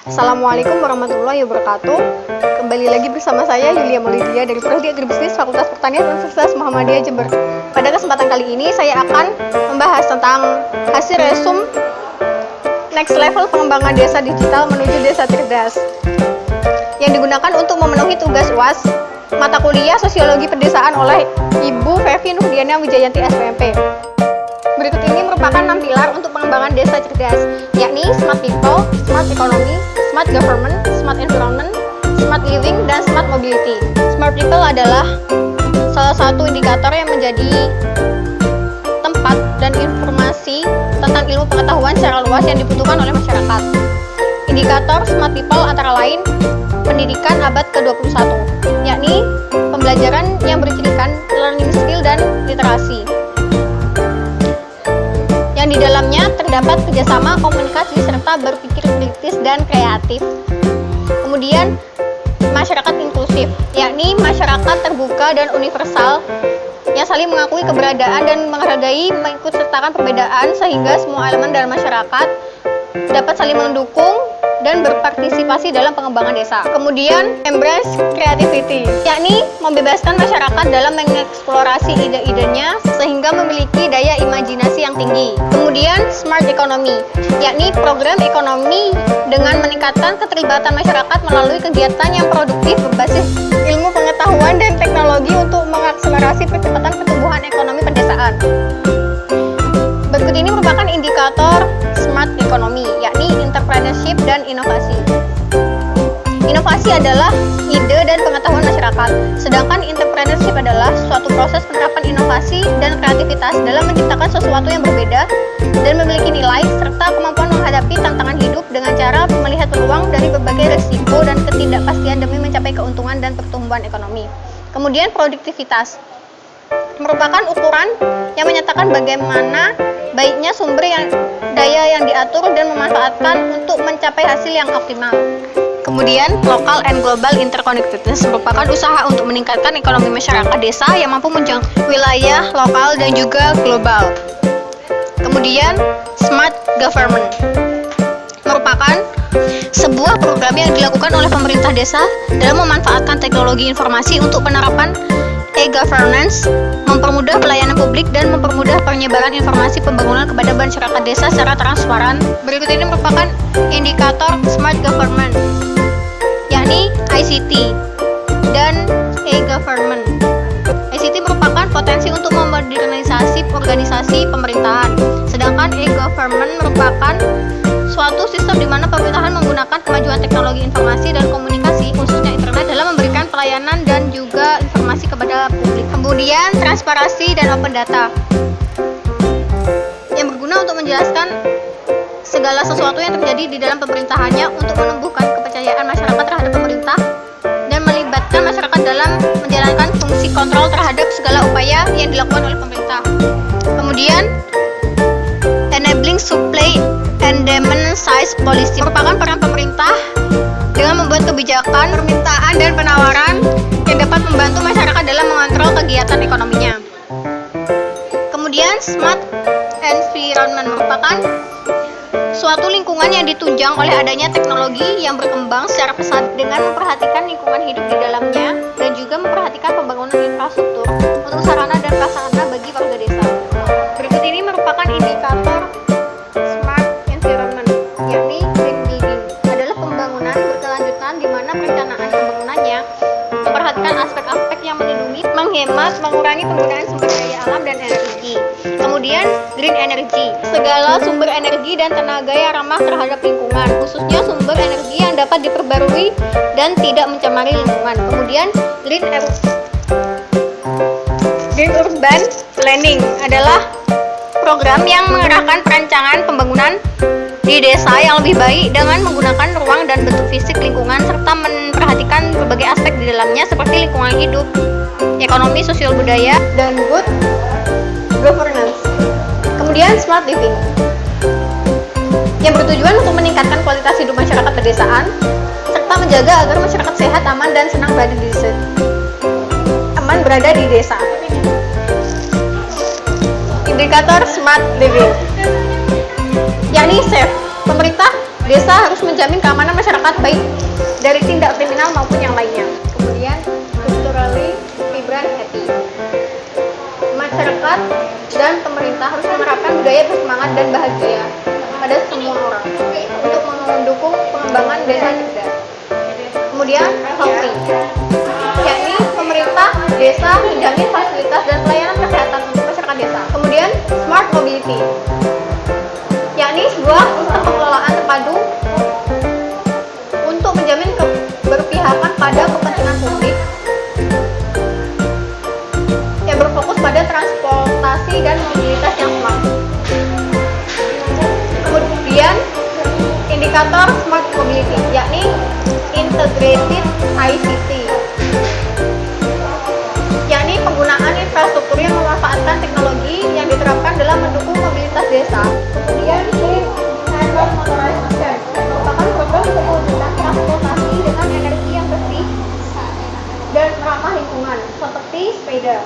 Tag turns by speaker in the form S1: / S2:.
S1: Assalamualaikum warahmatullahi wabarakatuh. Kembali lagi bersama saya Yulia Maulidia dari Prodi Agribisnis Fakultas Pertanian Universitas Muhammadiyah Jember. Pada kesempatan kali ini saya akan membahas tentang hasil resum next level pengembangan desa digital menuju desa cerdas yang digunakan untuk memenuhi tugas UAS mata kuliah Sosiologi Pedesaan oleh Ibu Fevi Nurdiana Wijayanti SPMP. Berikut ini merupakan 6 pilar untuk pengembangan desa cerdas, yakni Smart People, Smart Economy, Smart Government, Smart Environment, Smart Living, dan Smart Mobility. Smart People adalah salah satu indikator yang menjadi tempat dan informasi tentang ilmu pengetahuan secara luas yang dibutuhkan oleh masyarakat. Indikator Smart People antara lain pendidikan abad ke-21, yakni pembelajaran yang bercirikan learning skill dan literasi. Di dalamnya terdapat kerjasama, komunikasi, serta berpikir kritis dan kreatif. Kemudian masyarakat inklusif, yakni masyarakat terbuka dan universal yang saling mengakui keberadaan dan menghargai mengikutsertakan perbedaan sehingga semua elemen dalam masyarakat dapat saling mendukung dan berpartisipasi dalam pengembangan desa. Kemudian embrace creativity, yakni membebaskan masyarakat dalam mengeksplorasi ide-idenya sehingga memiliki daya imajinasi yang tinggi. Kemudian smart economy, yakni program ekonomi dengan meningkatkan keterlibatan masyarakat melalui kegiatan yang produktif berbasis ilmu pengetahuan dan teknologi untuk mengakselerasi percepatan pertumbuhan ekonomi pedesaan. Berikut ini merupakan indikator smart economy, yakni entrepreneurship dan inovasi. Inovasi adalah ide dan pengetahuan masyarakat, sedangkan entrepreneurship adalah suatu proses penerapan inovasi dan kreativitas dalam menciptakan sesuatu yang berbeda dan memiliki nilai serta kemampuan menghadapi tantangan hidup dengan cara melihat peluang dari berbagai risiko dan ketidakpastian demi mencapai keuntungan dan pertumbuhan ekonomi. Kemudian produktivitas merupakan ukuran yang menyatakan bagaimana baiknya sumber daya yang diatur dan memanfaatkan untuk mencapai hasil yang optimal. Kemudian, local and global interconnectedness merupakan usaha untuk meningkatkan ekonomi masyarakat desa yang mampu menjangkau wilayah lokal dan juga global. Kemudian, smart government merupakan sebuah program yang dilakukan oleh pemerintah desa dalam memanfaatkan teknologi informasi untuk penerapan e-governance, mempermudah pelayanan publik dan mempermudah penyebaran informasi pembangunan kepada masyarakat desa secara transparan. Berikut ini merupakan indikator smart government, yakni ICT dan e-government. ICT merupakan potensi untuk memodernisasi organisasi pemerintahan, sedangkan e-government merupakan suatu sistem di mana pemerintahan menggunakan kemajuan teknologi informasi dan komunikasi, khususnya internet, dalam memberikan pelayanan dan juga informasi kepada publik. Kemudian, transparansi dan open data yang berguna untuk menjelaskan segala sesuatu yang terjadi di dalam pemerintahannya untuk menumbuhkan kepercayaan masyarakat terhadap pemerintah dan melibatkan masyarakat dalam menjalankan fungsi kontrol terhadap segala upaya yang dilakukan oleh pemerintah. Kemudian, enabling supply and demand side policy merupakan peran pemerintah dengan membuat kebijakan, permintaan, dan penawaran yang dapat membantu masyarakat dalam mengontrol kegiatan ekonominya. Kemudian, smart environment merupakan suatu lingkungan yang ditunjang oleh adanya teknologi yang berkembang secara pesat dengan memperhatikan lingkungan hidup di dalamnya dan juga memperhatikan pembangunan infrastruktur untuk sarana dan prasarana bagi warga desa. Berikut ini merupakan indikator smart environment, yakni green building adalah pembangunan berkelanjutan di mana perencanaan pembangunannya memperhatikan aspek-aspek yang melindungi, menghemat, mengurangi penggunaan sumber daya alam dan energi. Kemudian green energy, segala sumber energi dan tenaga yang ramah terhadap lingkungan, khususnya sumber energi yang dapat diperbarui dan tidak mencemari lingkungan. Kemudian green urban planning adalah program yang mengerahkan perencanaan pembangunan di desa yang lebih baik dengan menggunakan ruang dan bentuk fisik lingkungan serta memperhatikan berbagai aspek di dalamnya seperti lingkungan hidup, ekonomi, sosial budaya, dan good governance. Kemudian smart living yang bertujuan untuk meningkatkan kualitas hidup masyarakat pedesaan serta menjaga agar masyarakat sehat, aman, dan senang berada di desa. Indikator smart living, yakni safe. Pemerintah Desa harus menjamin keamanan masyarakat baik dari tindak kriminal maupun yang lainnya. Kemudian, culturally vibrant happy. Masyarakat dan pemerintah harus menerapkan budaya bersemangat dan bahagia pada semua orang untuk mendukung pengembangan desa cerdas. Kemudian, healthy, yakni pemerintah desa menjamin fasilitas dan pelayanan kesehatan untuk masyarakat desa. Kemudian, smart mobility, yakni sebuah sistem pengelolaan terpadu untuk menjamin keberpihakan pada kepentingan publik yang berfokus pada transportasi dan mobilitas yang smart. Kemudian, indikator smart mobility, yakni integrated ICT, yakni penggunaan infrastruktur yang memanfaatkan teknologi yang diterapkan dalam mendukung mobilitas desa. Kemudian, clean and motorization merupakan program untuk mewujudkan transportasi dengan energi yang bersih dan ramah lingkungan seperti sepeda.